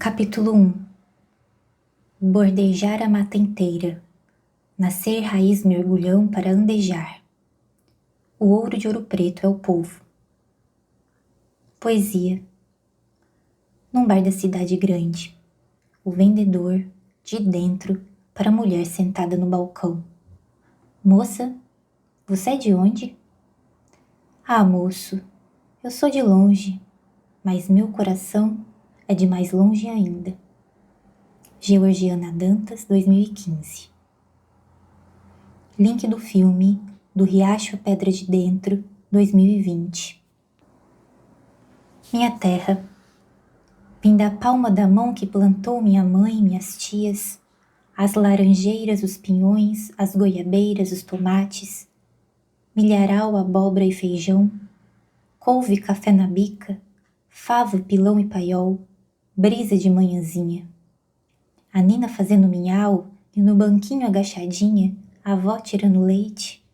Capítulo 1. Bordejar a mata inteira, nascer raiz mergulhão para andejar. O ouro de Ouro Preto é o povo. Poesia. Num bar da cidade grande, o vendedor, de dentro, para a mulher sentada no balcão. Moça, você é de onde? Ah, moço, eu sou de longe, mas meu coração é de mais longe ainda. Georgiana Dantas, 2015. Link do filme Do Riacho à Pedra de Dentro, 2020. Minha terra, vim da palma da mão que plantou minha mãe e minhas tias, as laranjeiras, os pinhões, as goiabeiras, os tomates, milharal, abóbora e feijão, couve, café na bica, favo, pilão e paiol, brisa de manhãzinha. A Nina fazendo minhau e no banquinho agachadinha, a avó tirando leite.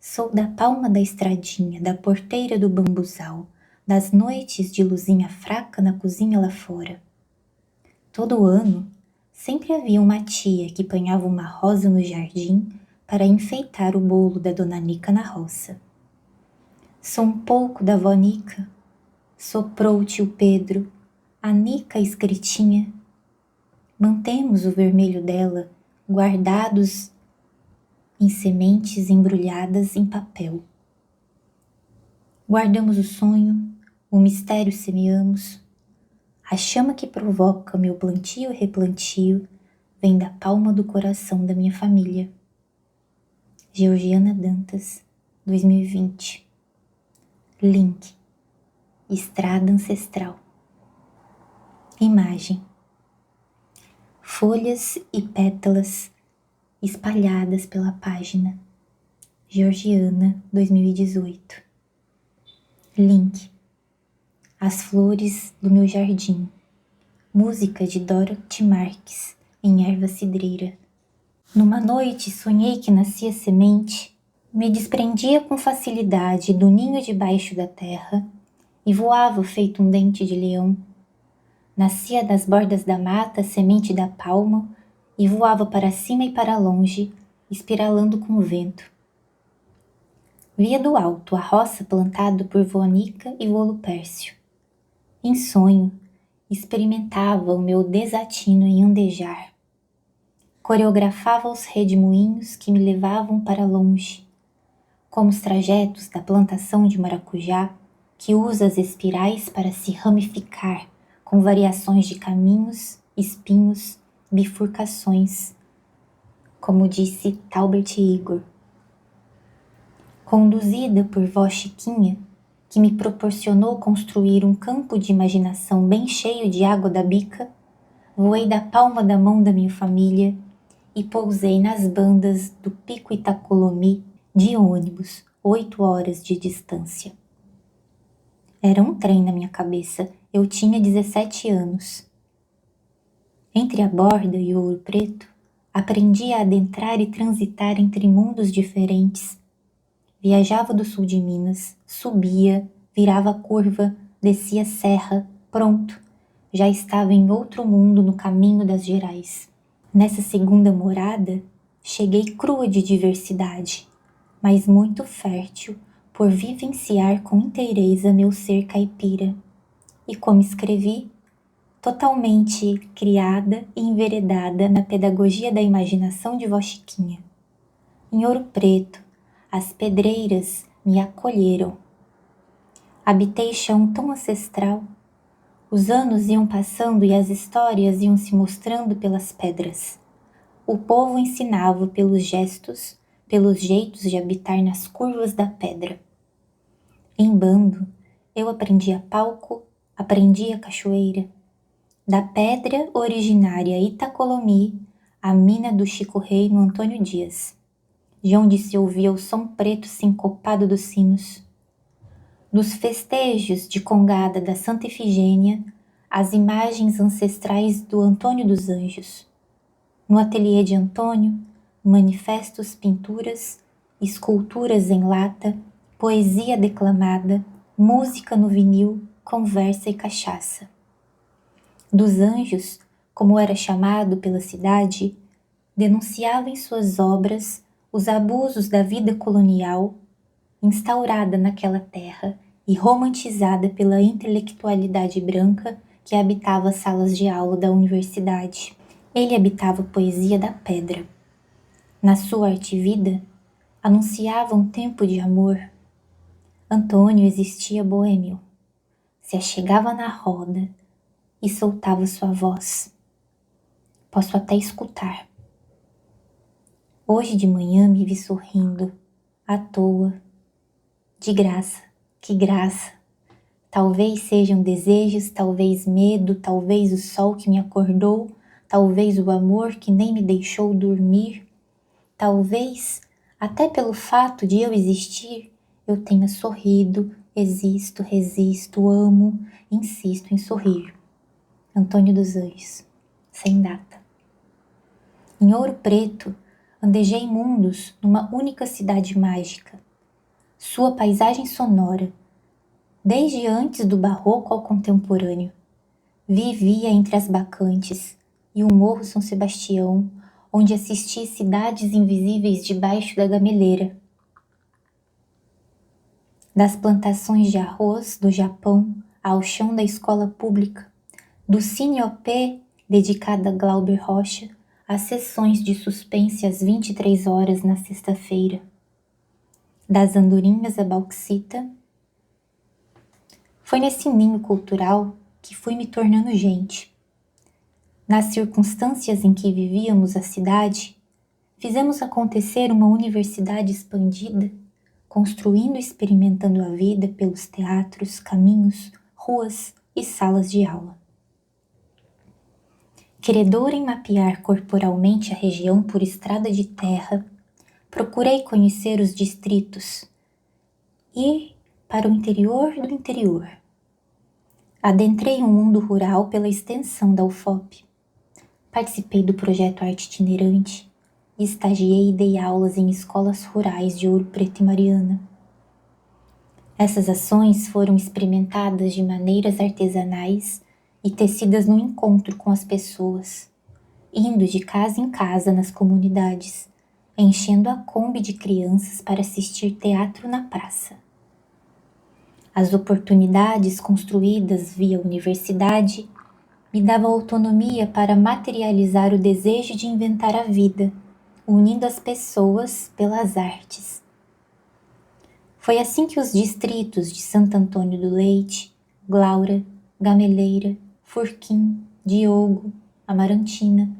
Sou da palma da estradinha, da porteira do bambuzal, das noites de luzinha fraca na cozinha lá fora. Todo ano, sempre havia uma tia que panhava uma rosa no jardim para enfeitar o bolo da dona Nica na roça. Sou um pouco da vó Nica, soprou o tio Pedro, a Nica escritinha. Mantemos o vermelho dela, guardados em sementes embrulhadas em papel. Guardamos o sonho, o mistério semeamos. A chama que provoca meu plantio e replantio vem da palma do coração da minha família. Georgiana Dantas, 2020. Link. Estrada ancestral. Imagem. Folhas e pétalas espalhadas pela página. Georgiana, 2018. Link. As flores do meu jardim. Música de Dorothy Marques, em erva cidreira. Numa noite sonhei que nascia semente, me desprendia com facilidade do ninho debaixo da terra e voava feito um dente de leão. Nascia das bordas da mata, semente da palma, e voava para cima e para longe, espiralando com o vento. Via do alto a roça plantada por vó Nica e vô Lupércio. Em sonho, experimentava o meu desatino em andejar. Coreografava os redemoinhos que me levavam para longe, como os trajetos da plantação de maracujá que usa as espirais para se ramificar com variações de caminhos, espinhos, bifurcações, como disse Talbert Igor. Conduzida por vó Chiquinha, que me proporcionou construir um campo de imaginação bem cheio de água da bica, voei da palma da mão da minha família e pousei nas bandas do Pico Itacolomi de ônibus, 8 horas de distância. Era um trem na minha cabeça, eu tinha 17 anos. Entre a borda e o Ouro Preto, aprendi a adentrar e transitar entre mundos diferentes. Viajava do sul de Minas, subia, virava curva, descia serra, pronto, já estava em outro mundo no caminho das Gerais. Nessa segunda morada, cheguei crua de diversidade, mas muito fértil por vivenciar com inteireza meu ser caipira. E como escrevi, totalmente criada e enveredada na pedagogia da imaginação de vó Chiquinha. Em Ouro Preto, as pedreiras me acolheram. Habitei chão tão ancestral. Os anos iam passando e as histórias iam se mostrando pelas pedras. O povo ensinava pelos gestos, pelos jeitos de habitar nas curvas da pedra. Em bando, eu aprendia palco, aprendia cachoeira. Da pedra originária Itacolomi, a mina do Chico Rei no Antônio Dias, de onde se ouvia o som preto sincopado dos sinos. Dos festejos de congada da Santa Efigênia, as imagens ancestrais do Antônio dos Anjos. No ateliê de Antônio, manifestos, pinturas, esculturas em lata, poesia declamada, música no vinil, conversa e cachaça. dos Anjos, como era chamado pela cidade, denunciava em suas obras os abusos da vida colonial instaurada naquela terra e romantizada pela intelectualidade branca que habitava as salas de aula da universidade. Ele habitava a poesia da pedra. Na sua arte-vida, anunciava um tempo de amor. Antônio existia boêmio. Se achegava na roda e soltava sua voz. Posso até escutar. Hoje de manhã me vi sorrindo, à toa, de graça, que graça. Talvez sejam desejos, talvez medo, talvez o sol que me acordou, talvez o amor que nem me deixou dormir, talvez, até pelo fato de eu existir, eu tenha sorrido, existo, resisto, amo, insisto em sorrir. Antônio dos Anjos, sem data. Em Ouro Preto, andejei mundos numa única cidade mágica. Sua paisagem sonora, desde antes do barroco ao contemporâneo, vivia entre as bacantes e o Morro São Sebastião, onde assisti cidades invisíveis debaixo da gameleira. Das plantações de arroz do Japão ao chão da escola pública, do Cine OP dedicado a Glauber Rocha, às sessões de suspense às 23 horas na sexta-feira. Das andorinhas à bauxita. Foi nesse ninho cultural que fui me tornando gente. Nas circunstâncias em que vivíamos a cidade, fizemos acontecer uma universidade expandida, construindo e experimentando a vida pelos teatros, caminhos, ruas e salas de aula. Queredora em mapear corporalmente a região por estrada de terra, procurei conhecer os distritos, ir para o interior do interior. Adentrei o mundo rural pela extensão da UFOP. Participei do projeto Arte Itinerante e estagiei e dei aulas em escolas rurais de Ouro Preto e Mariana. Essas ações foram experimentadas de maneiras artesanais e tecidas no encontro com as pessoas, indo de casa em casa nas comunidades, enchendo a Kombi de crianças para assistir teatro na praça. As oportunidades construídas via universidade me davam autonomia para materializar o desejo de inventar a vida, unindo as pessoas pelas artes. Foi assim que os distritos de Santo Antônio do Leite, Glaura, Gameleira, Furquim, Diogo, Amarantina,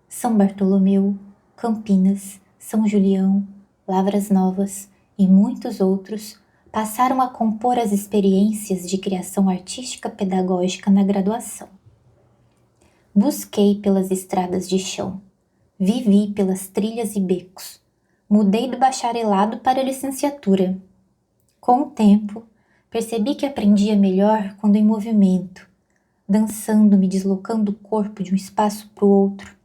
São Bartolomeu, Campinas, São Julião, Lavras Novas e muitos outros passaram a compor as experiências de criação artística pedagógica na graduação. Busquei pelas estradas de chão, vivi pelas trilhas e becos, mudei do bacharelado para a licenciatura. Com o tempo, percebi que aprendia melhor quando em movimento, dançando, me deslocando o corpo de um espaço para o outro,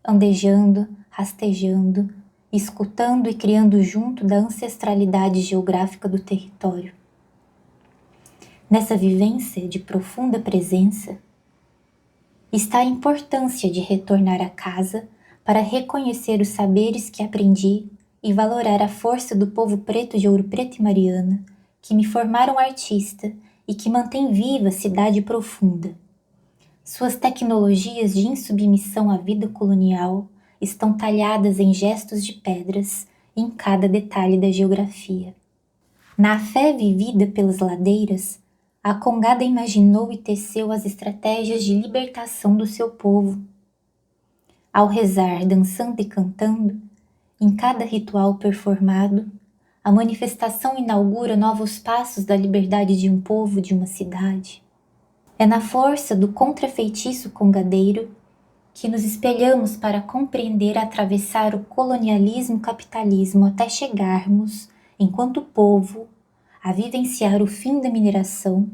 andejando, rastejando, escutando e criando junto da ancestralidade geográfica do território. Nessa vivência de profunda presença, está a importância de retornar a casa para reconhecer os saberes que aprendi e valorar a força do povo preto de Ouro Preto e Mariana, que me formaram artista e que mantém viva a cidade profunda. Suas tecnologias de insubmissão à vida colonial estão talhadas em gestos de pedras em cada detalhe da geografia. Na fé vivida pelas ladeiras, a Congada imaginou e teceu as estratégias de libertação do seu povo. Ao rezar, dançando e cantando, em cada ritual performado, a manifestação inaugura novos passos da liberdade de um povo, de uma cidade. É na força do contrafeitiço congadeiro que nos espelhamos para compreender e atravessar o colonialismo-capitalismo até chegarmos, enquanto povo, a vivenciar o fim da mineração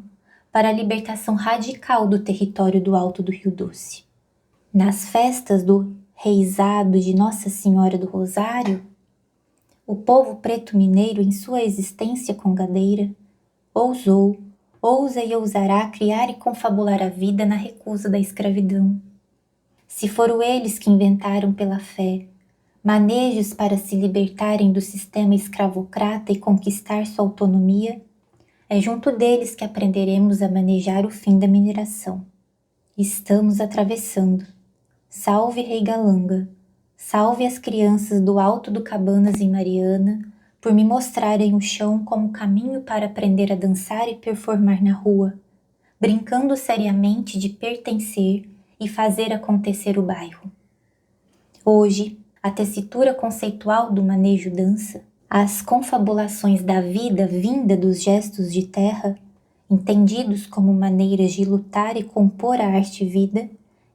para a libertação radical do território do Alto do Rio Doce. Nas festas do reizado de Nossa Senhora do Rosário, o povo preto mineiro, em sua existência congadeira, ousou, ousa e ousará criar e confabular a vida na recusa da escravidão. Se foram eles que inventaram pela fé manejos para se libertarem do sistema escravocrata e conquistar sua autonomia, é junto deles que aprenderemos a manejar o fim da mineração. Estamos atravessando. Salve Rei Galanga, salve as crianças do Alto do Cabanas em Mariana, por me mostrarem o chão como caminho para aprender a dançar e performar na rua, brincando seriamente de pertencer e fazer acontecer o bairro. Hoje, a tessitura conceitual do manejo dança, as confabulações da vida vinda dos gestos de terra, entendidos como maneiras de lutar e compor a arte-vida,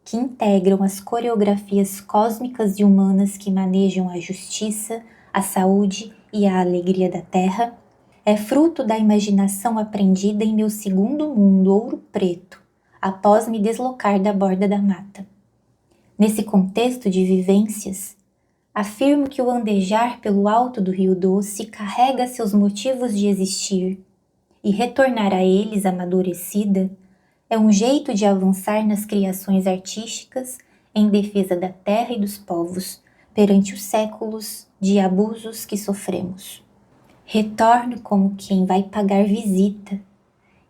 que integram as coreografias cósmicas e humanas que manejam a justiça, a saúde e a alegria da terra, é fruto da imaginação aprendida em meu segundo mundo Ouro Preto, após me deslocar da borda da mata. Nesse contexto de vivências, afirmo que o andejar pelo alto do Rio Doce carrega seus motivos de existir, e retornar a eles amadurecida é um jeito de avançar nas criações artísticas em defesa da terra e dos povos perante os séculos de abusos que sofremos. Retorno como quem vai pagar visita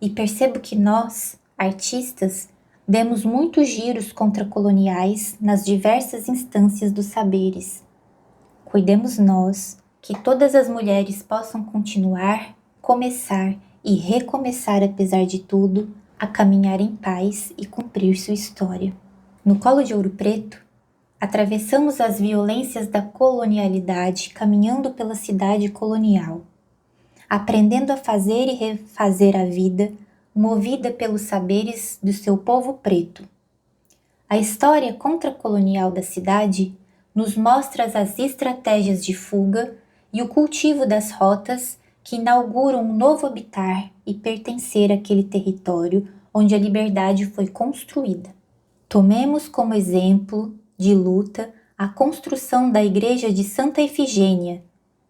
e percebo que nós, artistas, demos muitos giros contracoloniais nas diversas instâncias dos saberes. Cuidemos nós que todas as mulheres possam continuar, começar e recomeçar apesar de tudo, a caminhar em paz e cumprir sua história. No Colo de Ouro Preto, atravessamos as violências da colonialidade caminhando pela cidade colonial, aprendendo a fazer e refazer a vida, movida pelos saberes do seu povo preto. A história contracolonial da cidade nos mostra as estratégias de fuga e o cultivo das rotas que inauguram um novo habitar e pertencer àquele território onde a liberdade foi construída. Tomemos como exemplo de luta a construção da Igreja de Santa Efigênia,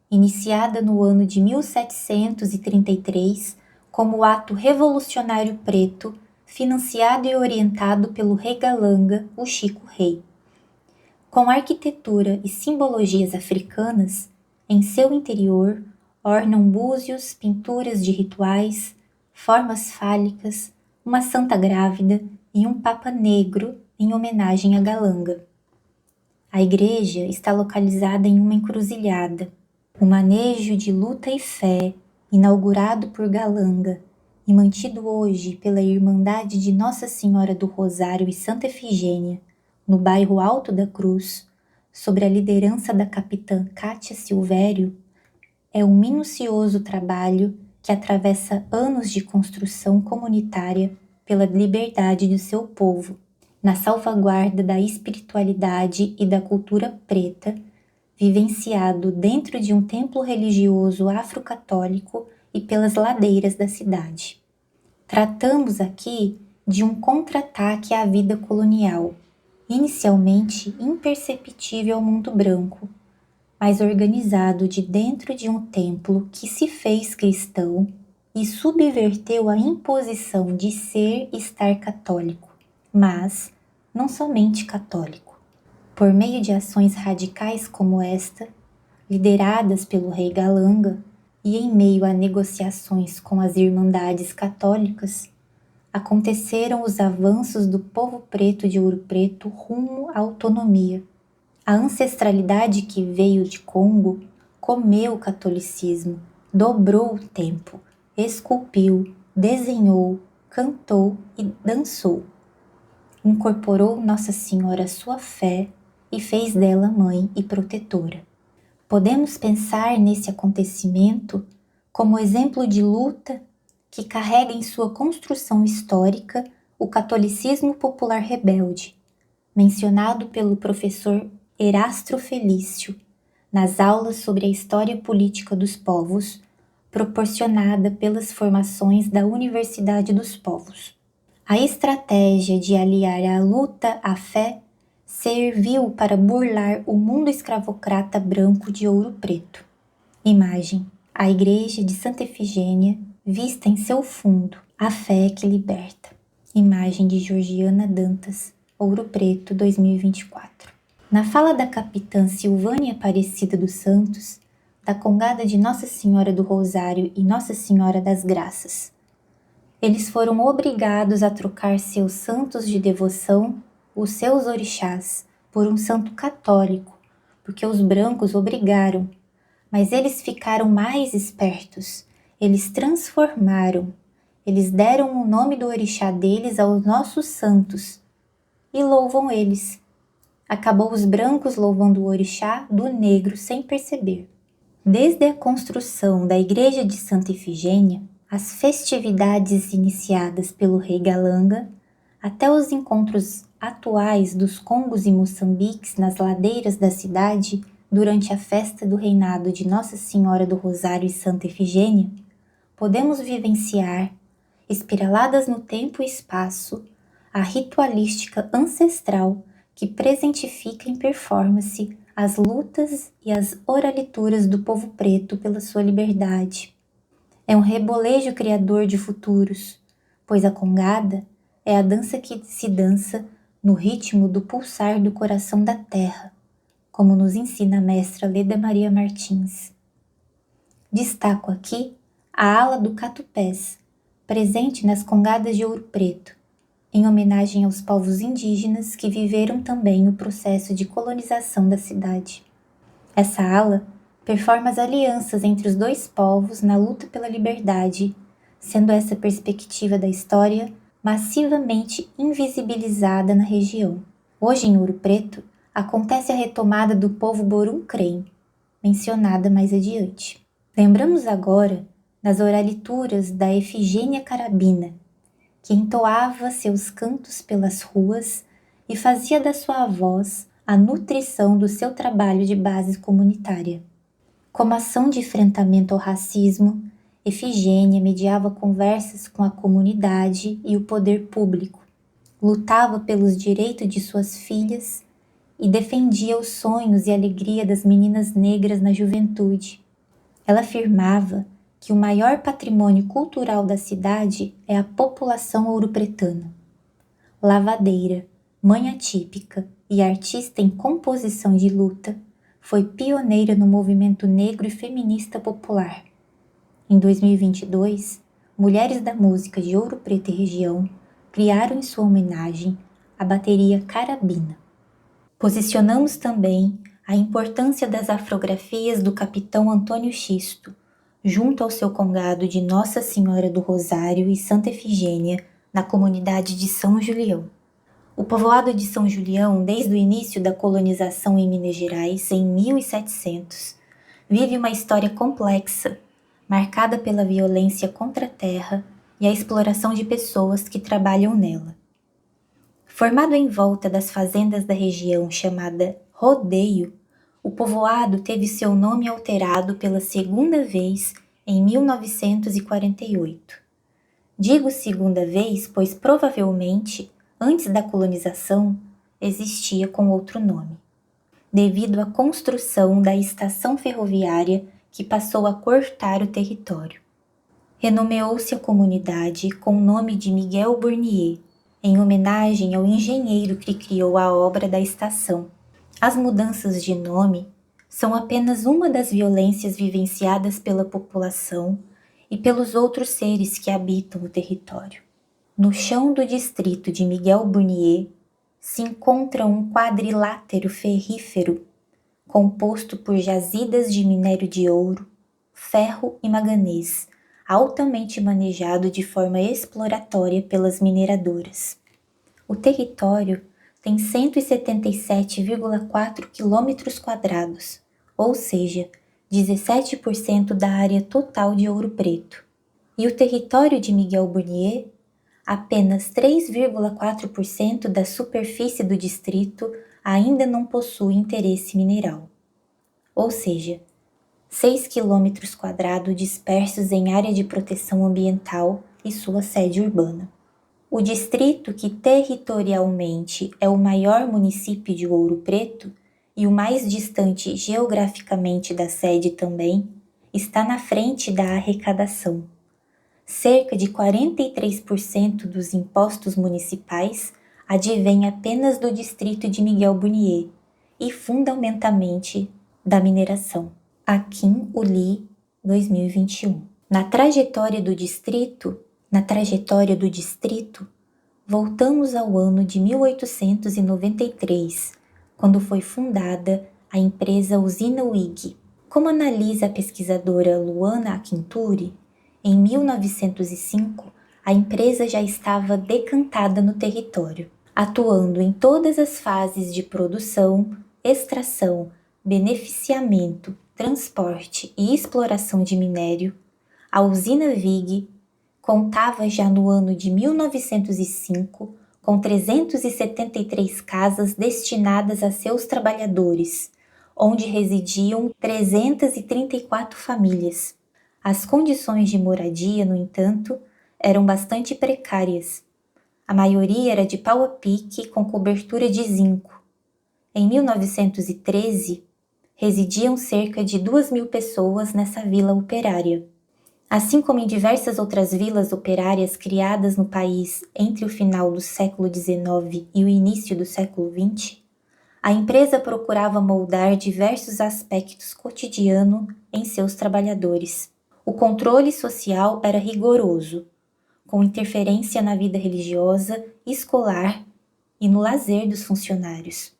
iniciada no ano de 1733 como ato revolucionário preto, financiado e orientado pelo Rei Galanga, o Chico Rei. Com arquitetura e simbologias africanas, em seu interior ornam búzios, pinturas de rituais, formas fálicas, uma santa grávida e um papa negro em homenagem a Galanga. A igreja está localizada em uma encruzilhada. O manejo de luta e fé, inaugurado por Galanga e mantido hoje pela Irmandade de Nossa Senhora do Rosário e Santa Efigênia, no bairro Alto da Cruz, sob a liderança da capitã Cátia Silvério, é um minucioso trabalho que atravessa anos de construção comunitária pela liberdade do seu povo, na salvaguarda da espiritualidade e da cultura preta, vivenciado dentro de um templo religioso afro-católico e pelas ladeiras da cidade. Tratamos aqui de um contra-ataque à vida colonial, inicialmente imperceptível ao mundo branco, mas organizado de dentro de um templo que se fez cristão e subverteu a imposição de ser e estar católico, mas não somente católico. Por meio de ações radicais como esta, lideradas pelo Rei Galanga e em meio a negociações com as Irmandades Católicas, aconteceram os avanços do povo preto de Ouro Preto rumo à autonomia. A ancestralidade que veio de Congo comeu o catolicismo, dobrou o tempo, esculpiu, desenhou, cantou e dançou. Incorporou Nossa Senhora à sua fé e fez dela mãe e protetora. Podemos pensar nesse acontecimento como exemplo de luta que carrega em sua construção histórica o catolicismo popular rebelde, mencionado pelo professor Erastro Felício nas aulas sobre a história política dos povos, proporcionada pelas formações da Universidade dos Povos. A estratégia de aliar a luta à fé serviu para burlar o mundo escravocrata branco de Ouro Preto. Imagem: a igreja de Santa Efigênia, vista em seu fundo, A fé que liberta. Imagem de Georgiana Dantas, Ouro Preto, 2024. Na fala da capitã Silvânia Aparecida dos Santos, da congada de Nossa Senhora do Rosário e Nossa Senhora das Graças, eles foram obrigados a trocar seus santos de devoção, os seus orixás, por um santo católico, porque os brancos obrigaram, mas eles ficaram mais espertos, eles transformaram, eles deram o nome do orixá deles aos nossos santos e louvam eles. Acabou os brancos louvando o orixá do negro sem perceber. Desde a construção da igreja de Santa Efigênia, as festividades iniciadas pelo rei Galanga, até os encontros atuais dos Congos e Moçambiques nas ladeiras da cidade durante a festa do reinado de Nossa Senhora do Rosário e Santa Efigênia, podemos vivenciar, espiraladas no tempo e espaço, a ritualística ancestral que presentifica em performance as lutas e as oralituras do povo preto pela sua liberdade. É um rebolejo criador de futuros, pois a congada é a dança que se dança no ritmo do pulsar do coração da terra, como nos ensina a mestra Leda Maria Martins. Destaco aqui a ala do catupés, presente nas congadas de Ouro Preto, em homenagem aos povos indígenas que viveram também o processo de colonização da cidade. Essa ala performa as alianças entre os dois povos na luta pela liberdade, sendo essa perspectiva da história massivamente invisibilizada na região. Hoje em Ouro Preto, acontece a retomada do povo Borum-Crem, mencionada mais adiante. Lembramos agora das oralituras da Efigênia Carabina, que entoava seus cantos pelas ruas e fazia da sua voz a nutrição do seu trabalho de base comunitária. Como ação de enfrentamento ao racismo, Efigênia mediava conversas com a comunidade e o poder público, lutava pelos direitos de suas filhas e defendia os sonhos e alegria das meninas negras na juventude. Ela afirmava que o maior patrimônio cultural da cidade é a população ouropretana. Lavadeira, mãe atípica e artista em composição de luta, foi pioneira no movimento negro e feminista popular. Em 2022, mulheres da música de Ouro Preto e região criaram em sua homenagem a bateria Carabina. Posicionamos também a importância das afrografias do capitão Antônio Xisto, junto ao seu congado de Nossa Senhora do Rosário e Santa Efigênia, na comunidade de São Julião. O povoado de São Julião, desde o início da colonização em Minas Gerais, em 1700, vive uma história complexa, marcada pela violência contra a terra e a exploração de pessoas que trabalham nela. Formado em volta das fazendas da região chamada Rodeio, o povoado teve seu nome alterado pela segunda vez em 1948. Digo segunda vez, pois provavelmente, antes da colonização, existia com outro nome, devido à construção da estação ferroviária que passou a cortar o território. Renomeou-se a comunidade com o nome de Miguel Burnier, em homenagem ao engenheiro que criou a obra da estação. As mudanças de nome são apenas uma das violências vivenciadas pela população e pelos outros seres que habitam o território. No chão do distrito de Miguel Burnier se encontra um quadrilátero ferrífero composto por jazidas de minério de ouro, ferro e manganês, altamente manejado de forma exploratória pelas mineradoras. O território tem 177,4 km², ou seja, 17% da área total de Ouro Preto. E o território de Miguel Burnier, apenas 3,4% da superfície do distrito ainda não possui interesse mineral. Ou seja, 6 km² dispersos em área de proteção ambiental e sua sede urbana. O distrito, que territorialmente é o maior município de Ouro Preto e o mais distante geograficamente da sede também, está na frente da arrecadação. Cerca de 43% dos impostos municipais advém apenas do distrito de Miguel Burnier e fundamentalmente da mineração. Akin Uli, 2021. Na trajetória do distrito, voltamos ao ano de 1893, quando foi fundada a empresa Usina UIG. Como analisa a pesquisadora Luana Akinturri, em 1905 a empresa já estava decantada no território, atuando em todas as fases de produção, extração, beneficiamento, transporte e exploração de minério. A usina VIG contava já no ano de 1905 com 373 casas destinadas a seus trabalhadores, onde residiam 334 famílias. As condições de moradia, no entanto, eram bastante precárias. A maioria era de pau a pique com cobertura de zinco. Em 1913, residiam cerca de 2.000 pessoas nessa vila operária. Assim como em diversas outras vilas operárias criadas no país entre o final do século XIX e o início do século XX, a empresa procurava moldar diversos aspectos cotidianos em seus trabalhadores. O controle social era rigoroso, com interferência na vida religiosa, escolar e no lazer dos funcionários.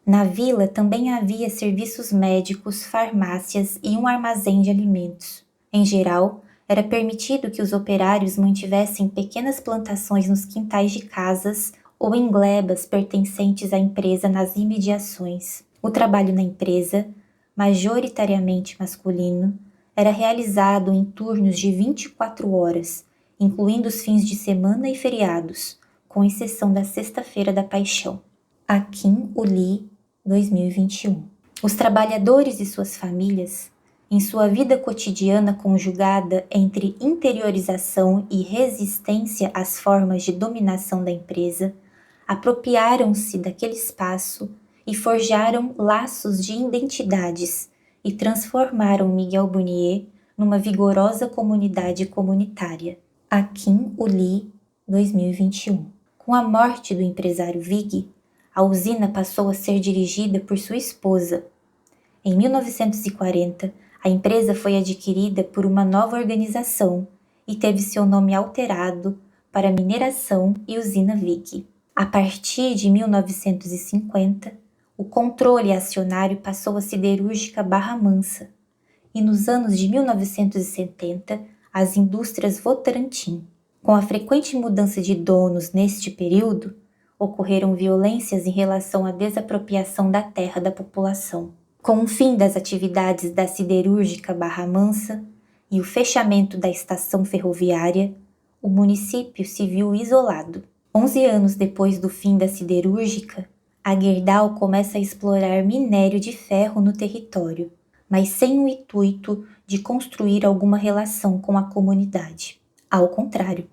Na vila também havia serviços médicos, farmácias e um armazém de alimentos. Em geral, era permitido que os operários mantivessem pequenas plantações nos quintais de casas ou em glebas pertencentes à empresa nas imediações. O trabalho na empresa, majoritariamente masculino, era realizado em turnos de 24 horas, incluindo os fins de semana e feriados, com exceção da Sexta-feira da Paixão. Akin Uli, 2021. Os trabalhadores e suas famílias, em sua vida cotidiana conjugada entre interiorização e resistência às formas de dominação da empresa, apropriaram-se daquele espaço e forjaram laços de identidades e transformaram Miguel Burnier numa vigorosa comunidade comunitária. Akin Uli, 2021. Com a morte do empresário Vig, a usina passou a ser dirigida por sua esposa. Em 1940, a empresa foi adquirida por uma nova organização e teve seu nome alterado para Mineração e Usina Vig. A partir de 1950, o controle acionário passou à Siderúrgica Barra Mansa e nos anos de 1970, às indústrias Votorantim. Com a frequente mudança de donos neste período, ocorreram violências em relação à desapropriação da terra da população. Com o fim das atividades da Siderúrgica Barra Mansa e o fechamento da estação ferroviária, o município se viu isolado. 11 anos depois do fim da siderúrgica, a Gerdau começa a explorar minério de ferro no território, mas sem o intuito de construir alguma relação com a comunidade. Ao contrário,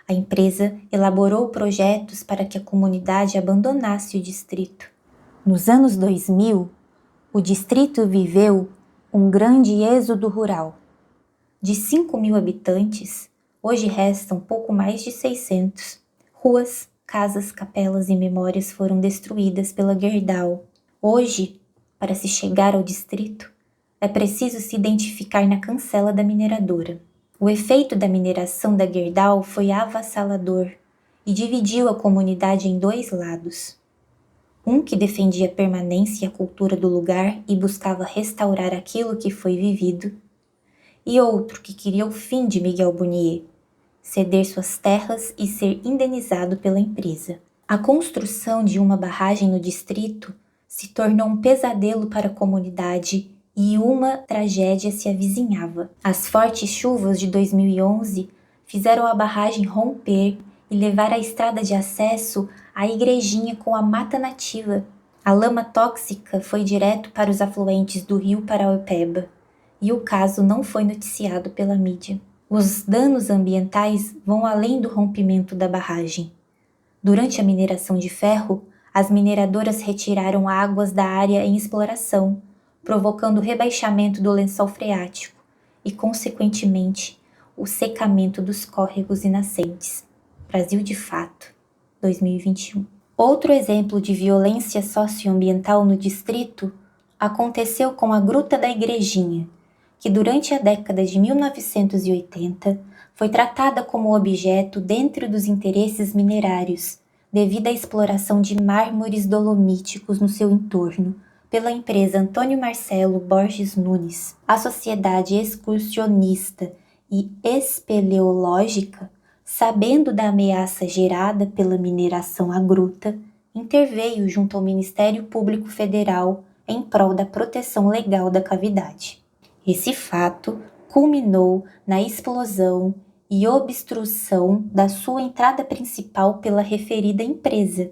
a empresa elaborou projetos para que a comunidade abandonasse o distrito. Nos anos 2000, o distrito viveu um grande êxodo rural. De 5.000 habitantes, hoje restam pouco mais de 600. Ruas, casas, capelas e memórias foram destruídas pela Gerdau. Hoje, para se chegar ao distrito, é preciso se identificar na cancela da mineradora. O efeito da mineração da Gerdau foi avassalador e dividiu a comunidade em dois lados. Um que defendia a permanência e a cultura do lugar e buscava restaurar aquilo que foi vivido, e outro que queria o fim de Miguel Burnier, ceder suas terras e ser indenizado pela empresa. A construção de uma barragem no distrito se tornou um pesadelo para a comunidade e uma tragédia se avizinhava. As fortes chuvas de 2011 fizeram a barragem romper e levar a estrada de acesso à igrejinha com a mata nativa. A lama tóxica foi direto para os afluentes do rio Paraopeba e o caso não foi noticiado pela mídia. Os danos ambientais vão além do rompimento da barragem. Durante a mineração de ferro, as mineradoras retiraram águas da área em exploração, provocando o rebaixamento do lençol freático e, consequentemente, o secamento dos córregos e nascentes. Brasil de Fato, 2021. Outro exemplo de violência socioambiental no distrito aconteceu com a Gruta da Igrejinha, que durante a década de 1980 foi tratada como objeto dentro dos interesses minerários, devido à exploração de mármores dolomíticos no seu entorno, pela empresa Antônio Marcelo Borges Nunes. A Sociedade Excursionista e Espeleológica, sabendo da ameaça gerada pela mineração à gruta, interveio junto ao Ministério Público Federal em prol da proteção legal da cavidade. Esse fato culminou na explosão e obstrução da sua entrada principal pela referida empresa,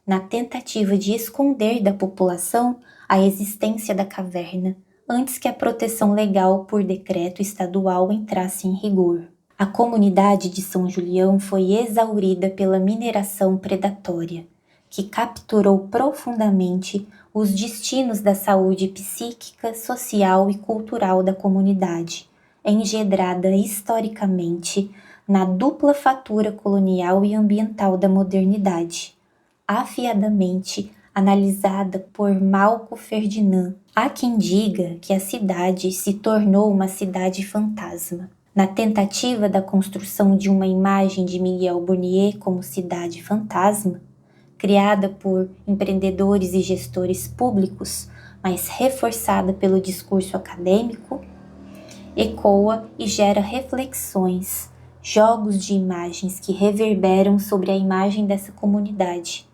na tentativa de esconder da população a existência da caverna antes que a proteção legal por decreto estadual entrasse em rigor. A comunidade de São Julião foi exaurida pela mineração predatória, que capturou profundamente os destinos da saúde psíquica, social e cultural da comunidade, engedrada historicamente na dupla fatura colonial e ambiental da modernidade, afiadamente analisada por Malco Ferdinand. Há quem diga que a cidade se tornou uma cidade fantasma. Na tentativa da construção de uma imagem de Miguel Burnier como cidade fantasma, criada por empreendedores e gestores públicos, mas reforçada pelo discurso acadêmico, ecoa e gera reflexões, jogos de imagens que reverberam sobre a imagem dessa comunidade,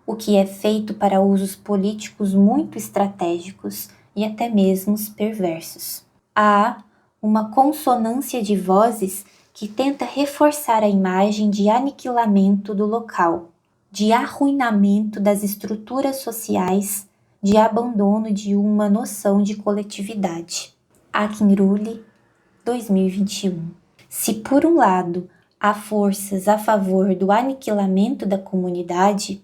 o que é feito para usos políticos muito estratégicos e até mesmo perversos. Há uma consonância de vozes que tenta reforçar a imagem de aniquilamento do local, de arruinamento das estruturas sociais, de abandono de uma noção de coletividade. Akinrule, 2021. Se por um lado há forças a favor do aniquilamento da comunidade,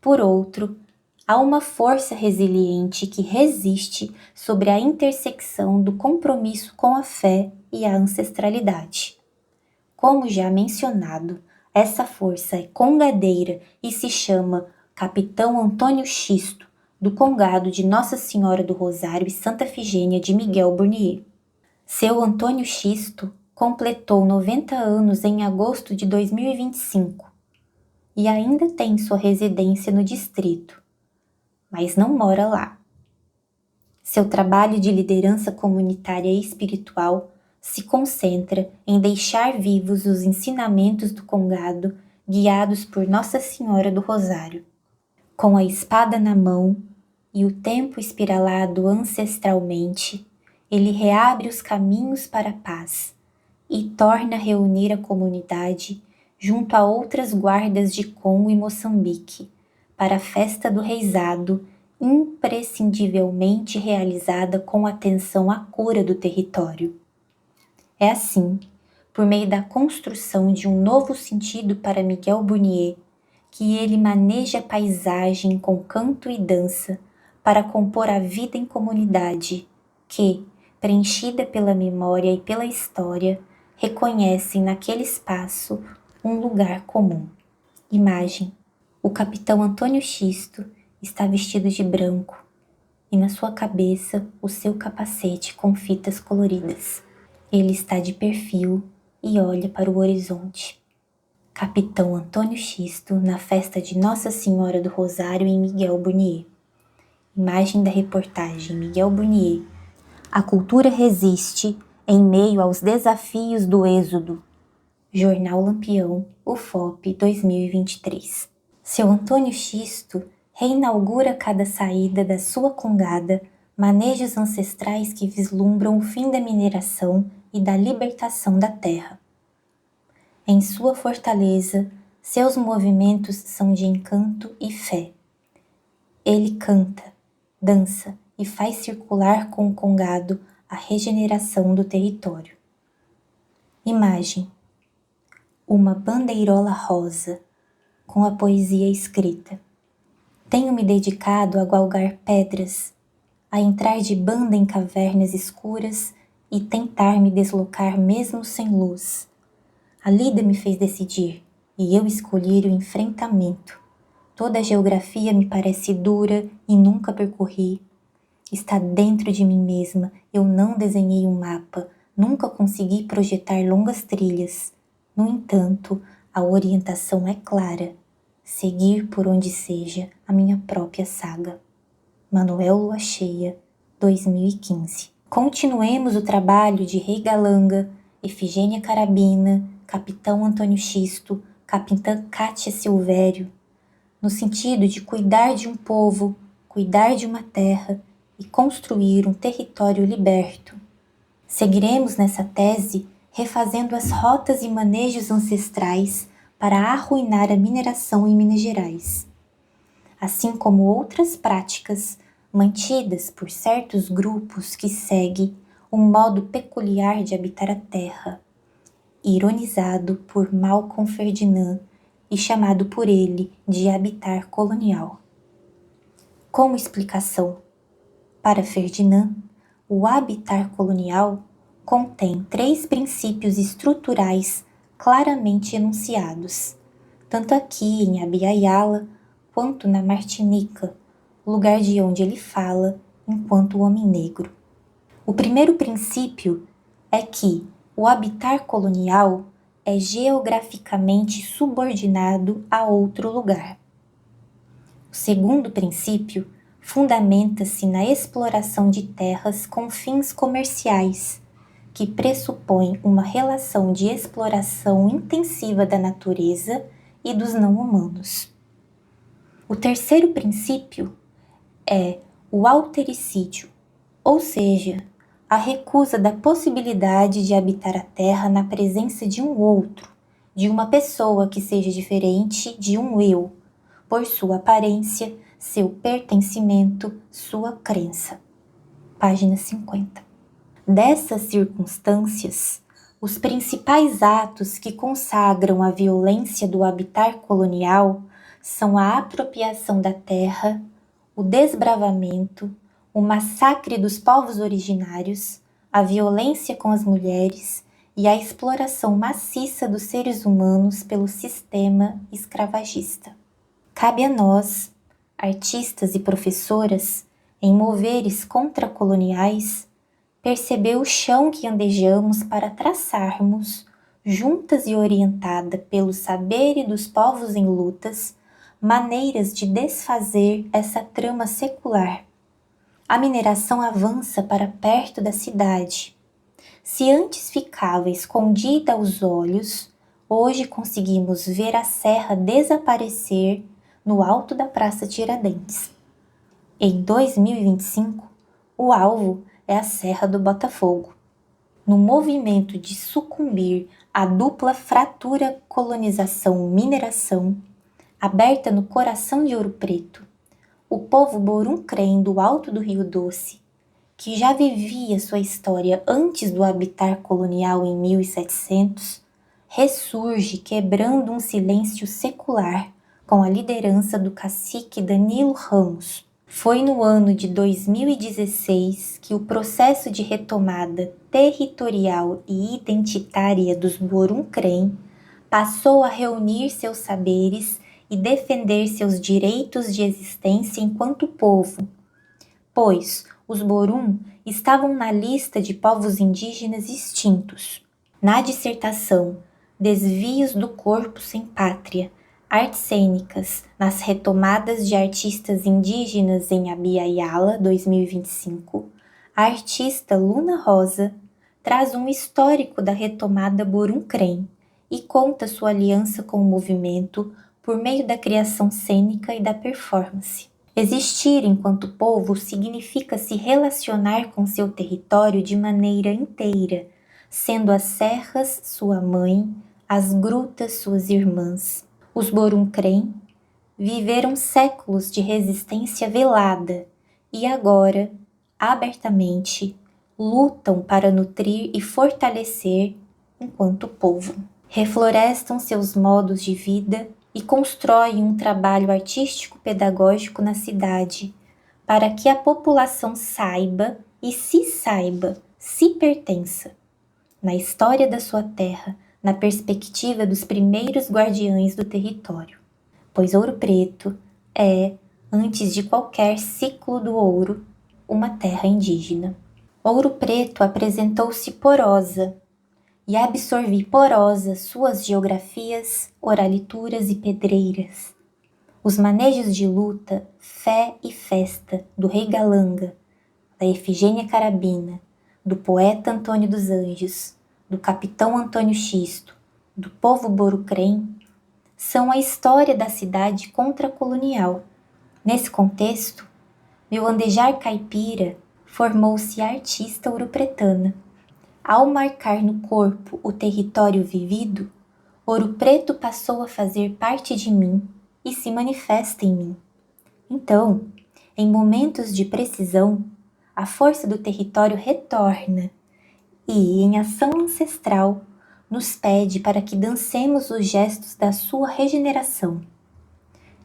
por outro, há uma força resiliente que resiste sobre a intersecção do compromisso com a fé e a ancestralidade. Como já mencionado, essa força é congadeira e se chama Capitão Antônio Xisto, do Congado de Nossa Senhora do Rosário e Santa Efigênia de Miguel Burnier. Seu Antônio Xisto completou 90 anos em agosto de 2025 e ainda tem sua residência no distrito, mas não mora lá. Seu trabalho de liderança comunitária e espiritual se concentra em deixar vivos os ensinamentos do Congado guiados por Nossa Senhora do Rosário. Com a espada na mão e o tempo espiralado ancestralmente, ele reabre os caminhos para a paz e torna a reunir a comunidade junto a outras guardas de Congo e Moçambique para a festa do reizado, imprescindivelmente realizada com atenção à cura do território. É assim, por meio da construção de um novo sentido para Miguel Burnier, que ele maneja a paisagem com canto e dança para compor a vida em comunidade, que, preenchida pela memória e pela história, reconhecem naquele espaço um lugar comum. Imagem: o capitão Antônio Xisto está vestido de branco e na sua cabeça o seu capacete com fitas coloridas. Ele está de perfil e olha para o horizonte. Capitão Antônio Xisto na festa de Nossa Senhora do Rosário em Miguel Burnier. Imagem da reportagem Miguel Burnier. A cultura resiste em meio aos desafios do êxodo. Jornal Lampião, UFOP 2023. Seu Antônio Xisto reinaugura cada saída da sua congada, manejos ancestrais que vislumbram o fim da mineração e da libertação da terra. Em sua fortaleza, seus movimentos são de encanto e fé. Ele canta, dança e faz circular com o congado a regeneração do território. Imagem: uma bandeirola rosa, com a poesia escrita. Tenho me dedicado a galgar pedras, a entrar de banda em cavernas escuras e tentar me deslocar mesmo sem luz. A lida me fez decidir e eu escolhi o enfrentamento. Toda a geografia me parece dura e nunca percorri. Está dentro de mim mesma, eu não desenhei um mapa, nunca consegui projetar longas trilhas. No entanto, a orientação é clara. Seguir por onde seja a minha própria saga. Manuel Lua Cheia, 2015. Continuemos o trabalho de Rei Galanga, Efigênia Carabina, Capitão Antônio Xisto, Capitã Cátia Silvério, no sentido de cuidar de um povo, cuidar de uma terra e construir um território liberto. Seguiremos nessa tese refazendo as rotas e manejos ancestrais para arruinar a mineração em Minas Gerais, assim como outras práticas mantidas por certos grupos que seguem um modo peculiar de habitar a terra, ironizado por Malcolm Ferdinand e chamado por ele de habitar colonial. Como explicação, para Ferdinand, o habitar colonial contém 3 princípios estruturais claramente enunciados, tanto aqui em Abya Yala quanto na Martinica, lugar de onde ele fala enquanto homem negro. O primeiro princípio é que o habitar colonial é geograficamente subordinado a outro lugar. O segundo princípio fundamenta-se na exploração de terras com fins comerciais, que pressupõe uma relação de exploração intensiva da natureza e dos não-humanos. O terceiro princípio é o autericídio, ou seja, a recusa da possibilidade de habitar a terra na presença de um outro, de uma pessoa que seja diferente de um eu, por sua aparência, seu pertencimento, sua crença. Página 50. Dessas circunstâncias, os principais atos que consagram a violência do habitar colonial são a apropriação da terra, o desbravamento, o massacre dos povos originários, a violência com as mulheres e a exploração maciça dos seres humanos pelo sistema escravagista. Cabe a nós, artistas e professoras, em moveres contracoloniais, perceber o chão que andejamos para traçarmos, juntas e orientada pelo saber e dos povos em lutas, maneiras de desfazer essa trama secular. A mineração avança para perto da cidade. Se antes ficava escondida aos olhos, hoje conseguimos ver a serra desaparecer no alto da Praça Tiradentes. Em 2025, o alvo é a Serra do Botafogo. No movimento de sucumbir à dupla fratura colonização-mineração, aberta no coração de Ouro Preto, o povo Borum-Crém do Alto do Rio Doce, que já vivia sua história antes do habitar colonial em 1700, ressurge quebrando um silêncio secular com a liderança do cacique Danilo Ramos. Foi no ano de 2016 que o processo de retomada territorial e identitária dos Borum-Crém passou a reunir seus saberes e defender seus direitos de existência enquanto povo, pois os Borum estavam na lista de povos indígenas extintos. Na dissertação Desvios do Corpo Sem Pátria, Artes Cênicas nas Retomadas de Artistas Indígenas em Abya Yala, 2025, a artista Luna Rosa traz um histórico da retomada Borum-Crém e conta sua aliança com o movimento por meio da criação cênica e da performance. Existir enquanto povo significa se relacionar com seu território de maneira inteira, sendo as serras sua mãe, as grutas suas irmãs. Os Borum-Crém viveram séculos de resistência velada e agora, abertamente, lutam para nutrir e fortalecer enquanto povo. Reflorestam seus modos de vida e constroem um trabalho artístico-pedagógico na cidade, para que a população saiba e se saiba se pertença, na história da sua terra, na perspectiva dos primeiros guardiães do território. Pois Ouro Preto é, antes de qualquer ciclo do ouro, uma terra indígena. Ouro Preto apresentou-se porosa, e absorvi porosa suas geografias, oralituras e pedreiras. Os manejos de luta, fé e festa do rei Galanga, da Efigênia Carabina, do poeta Antônio dos Anjos, do capitão Antônio Xisto, do povo Borucrem, são a história da cidade contracolonial. Nesse contexto, meu andejar caipira formou-se artista ouropretana. Ao marcar no corpo o território vivido, Ouro Preto passou a fazer parte de mim e se manifesta em mim. Então, em momentos de precisão, a força do território retorna e, em ação ancestral, nos pede para que dancemos os gestos da sua regeneração.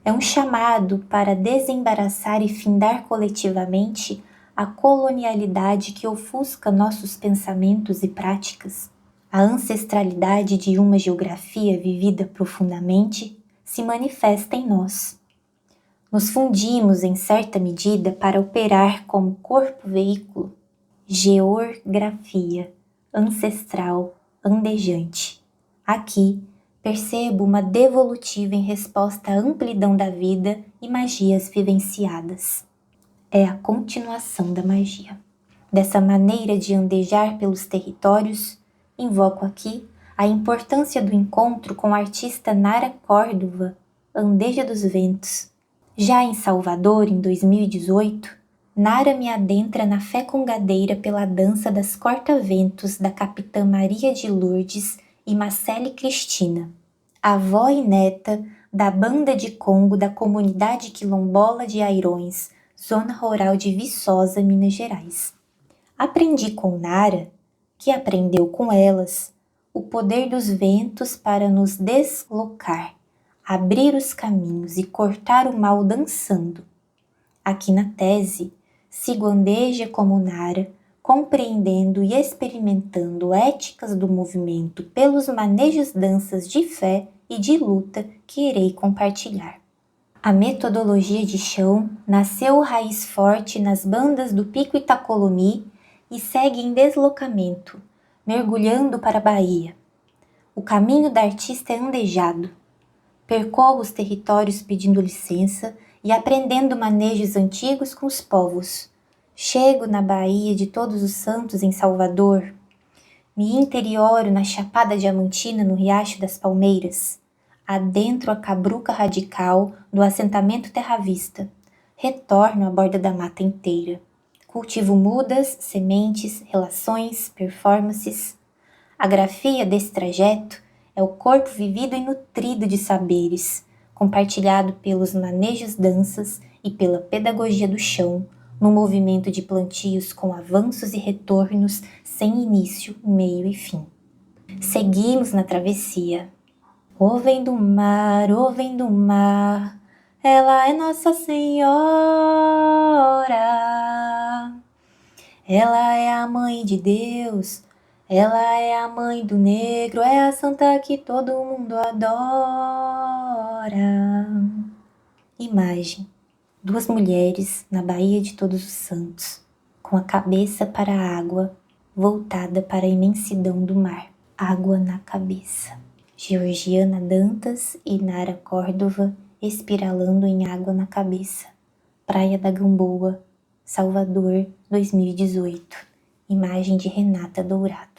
É um chamado para desembaraçar e findar coletivamente a colonialidade que ofusca nossos pensamentos e práticas. A ancestralidade de uma geografia vivida profundamente se manifesta em nós. Nos fundimos em certa medida para operar como corpo-veículo, geografia, ancestral, andejante. Aqui, percebo uma devolutiva em resposta à amplidão da vida e magias vivenciadas. É a continuação da magia. Dessa maneira de andejar pelos territórios, invoco aqui a importância do encontro com a artista Nara Córdova, Andeja dos Ventos. Já em Salvador, em 2018, Nara me adentra na fé congadeira pela dança das corta-ventos da capitã Maria de Lourdes e Marcele Cristina, avó e neta da banda de Congo da comunidade quilombola de Airões, zona rural de Viçosa, Minas Gerais. Aprendi com Nara, que aprendeu com elas, o poder dos ventos para nos deslocar, abrir os caminhos e cortar o mal dançando. Aqui na tese, sigo Andeja como Nara, compreendendo e experimentando éticas do movimento pelos manejos danças de fé e de luta que irei compartilhar. A metodologia de chão nasceu raiz forte nas bandas do Pico Itacolomi e segue em deslocamento, mergulhando para a Bahia. O caminho da artista é andejado. Percorro os territórios pedindo licença e aprendendo manejos antigos com os povos. Chego na Baía de Todos os Santos, em Salvador. Me interioro na Chapada Diamantina, no Riacho das Palmeiras. Adentro a cabruca radical do assentamento Terra Vista. Retorno à borda da mata inteira. Cultivo mudas, sementes, relações, performances. A grafia desse trajeto é o corpo vivido e nutrido de saberes, compartilhado pelos manejos danças e pela pedagogia do chão, no movimento de plantios com avanços e retornos sem início, meio e fim. Seguimos na travessia. Ô vem do mar, ô vem do mar, ela é Nossa Senhora. Ela é a mãe de Deus, ela é a mãe do negro, é a santa que todo mundo adora. Imagem: duas mulheres na Baía de Todos os Santos, com a cabeça para a água, voltada para a imensidão do mar. Água na cabeça. Georgiana Dantas e Nara Córdova espiralando em água na cabeça. Praia da Gamboa, Salvador, 2018. Imagem de Renata Dourado.